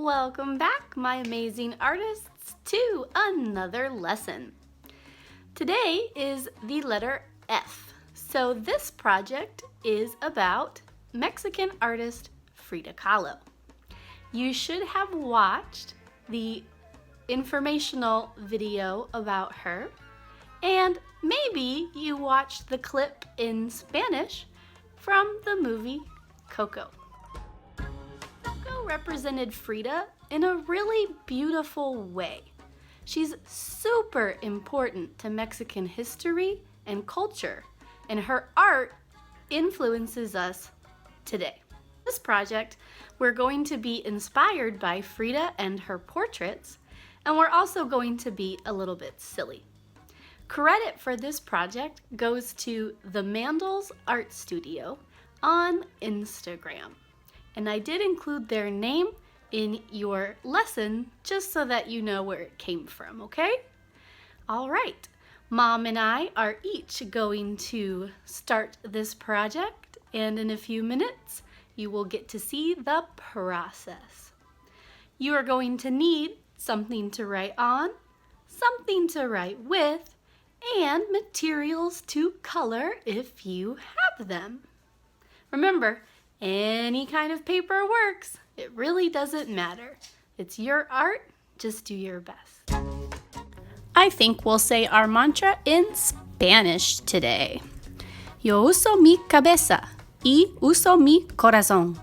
Welcome back, my amazing artists, to another lesson. Today is the letter F. So this project is about Mexican artist Frida Kahlo. You should have watched the informational video about her, and maybe you watched the clip in Spanish from the movie Coco. Coco represented Frida in a really beautiful way. She's super important to Mexican history and culture, and her art influences us today. This project, we're going to be inspired by Frida and her portraits, and we're also going to be a little bit silly. Credit for this project goes to the Mandels Art Studio on Instagram. And I did include their name in your lesson just so that you know where it came from, okay? All right, Mom and I are each going to start this project, and in a few minutes, you will get to see the process. You are going to need something to write on, something to write with, and materials to color if you have them. Remember, any kind of paper works. It really doesn't matter. It's your art, just do your best. I think we'll say our mantra in Spanish today. Yo uso mi cabeza y uso mi corazón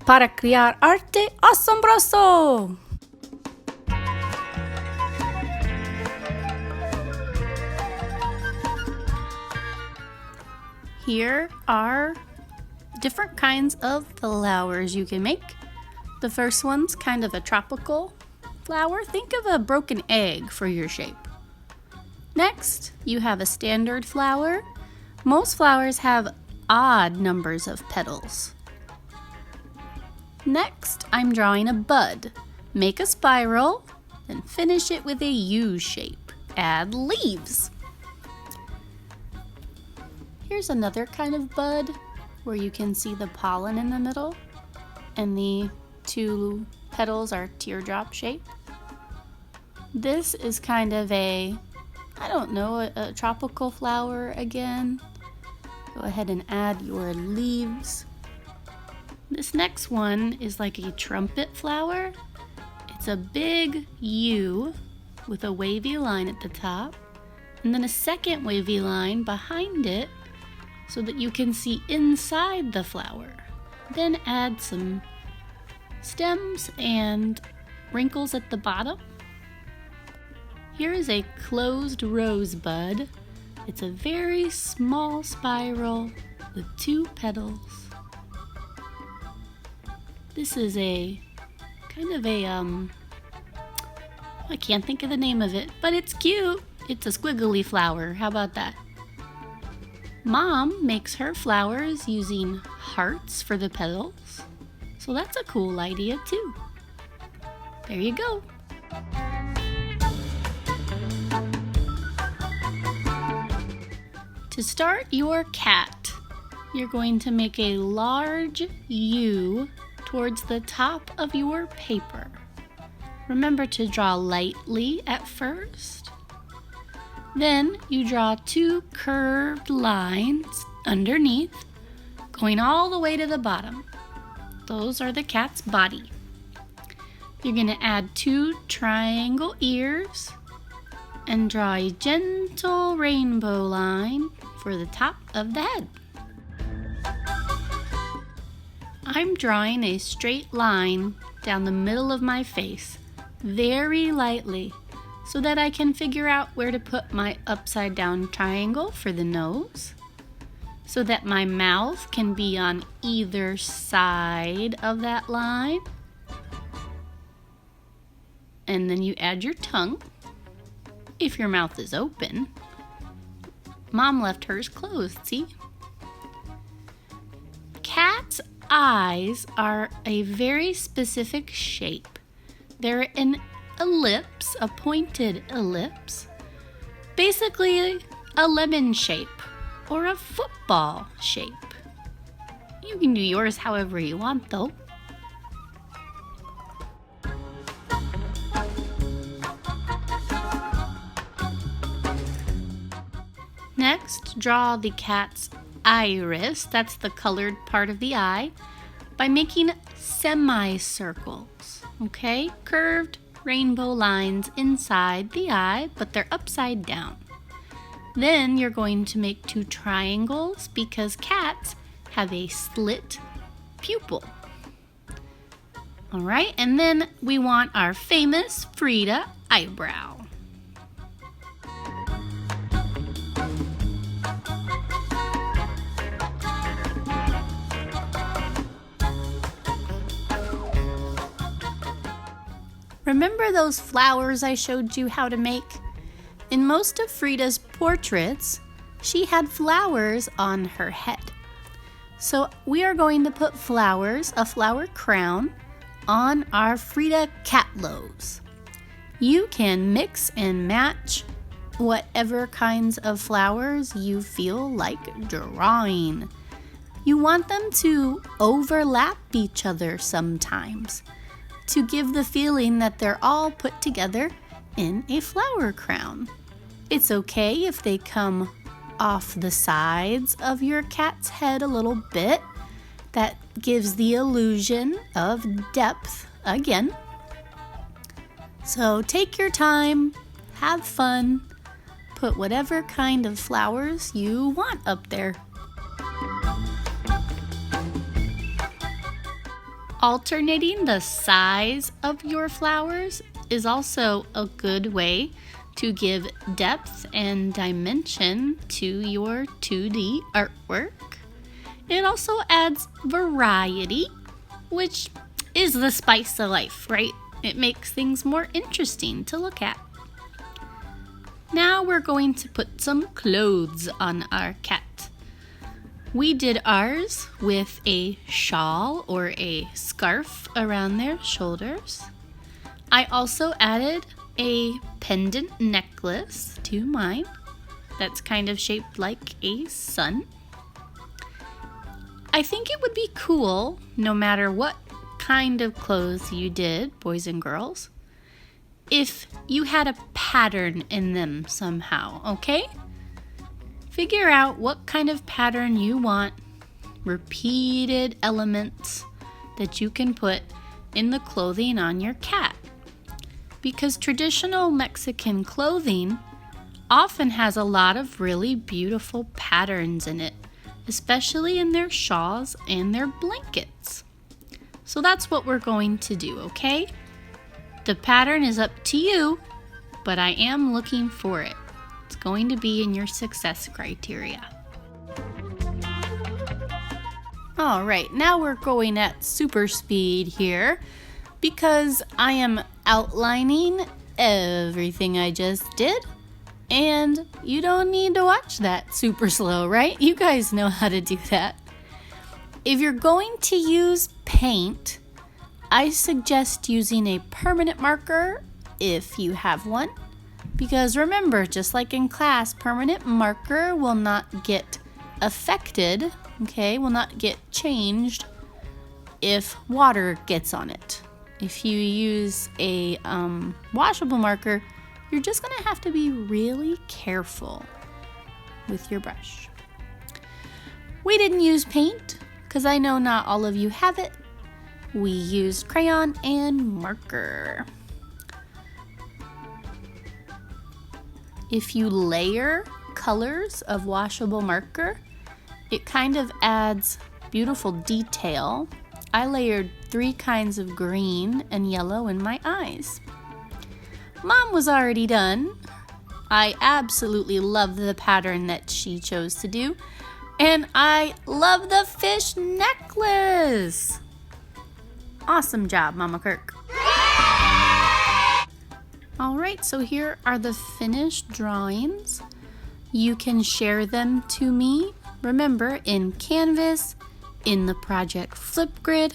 para crear arte asombroso. Here are different kinds of flowers you can make. The first one's kind of a tropical flower. Think of a broken egg for your shape. Next, you have a standard flower. Most flowers have odd numbers of petals. Next, I'm drawing a bud. Make a spiral, then finish it with a U shape. Add leaves. Here's another kind of bud where you can see the pollen in the middle and the two petals are teardrop shaped. This is kind of a tropical flower again. Go ahead and add your leaves. This next one is like a trumpet flower. It's a big U with a wavy line at the top and then a second wavy line behind it so that you can see inside the flower. Then add some stems and wrinkles at the bottom. Here is a closed rosebud. It's a very small spiral with two petals. This is a kind of a, I can't think of the name of it, but it's cute. It's a squiggly flower. How about that? Mom makes her flowers using hearts for the petals, so that's a cool idea too. There you go. To start your cat, you're going to make a large U towards the top of your paper. Remember to draw lightly at first. Then you draw two curved lines underneath, going all the way to the bottom. Those are the cat's body. You're going to add two triangle ears and draw a gentle rainbow line for the top of the head. I'm drawing a straight line down the middle of my face, very lightly, so that I can figure out where to put my upside down triangle for the nose, so that my mouth can be on either side of that line. And then you add your tongue, if your mouth is open. Mom left hers closed, see? Cat's eyes are a very specific shape. They're an ellipse, a pointed ellipse, basically a lemon shape or a football shape. You can do yours however you want though. first draw the cat's iris, that's the colored part of the eye, by making semicircles, okay? Curved rainbow lines inside the eye, but they're upside down. Then you're going to make 2 triangles because cats have a slit pupil. All right, and then we want our famous Frida eyebrow. Remember those flowers I showed you how to make? In most of Frida's portraits, she had flowers on her head. So we are going to put flowers, a flower crown, on our Frida Catlohs. You can mix and match whatever kinds of flowers you feel like drawing. You want them to overlap each other sometimes to give the feeling that they're all put together in a flower crown. It's okay if they come off the sides of your cat's head a little bit. That gives the illusion of depth again. So take your time, have fun, put whatever kind of flowers you want up there. Alternating the size of your flowers is also a good way to give depth and dimension to your 2D artwork. It also adds variety, which is the spice of life, right? It makes things more interesting to look at. Now we're going to put some clothes on our cat. We did ours with a shawl or a scarf around their shoulders. I also added a pendant necklace to mine that's kind of shaped like a sun. I think it would be cool, no matter what kind of clothes you did, boys and girls, if you had a pattern in them somehow, okay? Figure out what kind of pattern you want, repeated elements that you can put in the clothing on your cat. Because traditional Mexican clothing often has a lot of really beautiful patterns in it, especially in their shawls and their blankets. So that's what we're going to do, okay? The pattern is up to you, but I am looking for it. It's going to be in your success criteria. All right, now we're going at super speed here because I am outlining everything I just did. And you don't need to watch that super slow, right? You guys know how to do that. If you're going to use paint, I suggest using a permanent marker if you have one. Because remember, just like in class, permanent marker will not get affected, okay, will not get changed if water gets on it. If you use a washable marker, you're just going to have to be really careful with your brush. We didn't use paint because I know not all of you have it. We used crayon and marker. If you layer colors of washable marker, it kind of adds beautiful detail. I layered 3 kinds of green and yellow in my eyes. Mom was already done. I absolutely love the pattern that she chose to do. And I love the fish necklace. Awesome job, Mama Kirk. All right, so here are the finished drawings. You can share them to me, remember, in Canvas, in the project Flipgrid,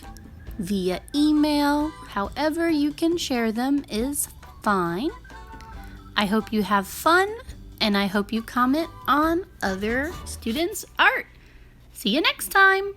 via email. However you can share them is fine. I hope you have fun, and I hope you comment on other students' art. See you next time.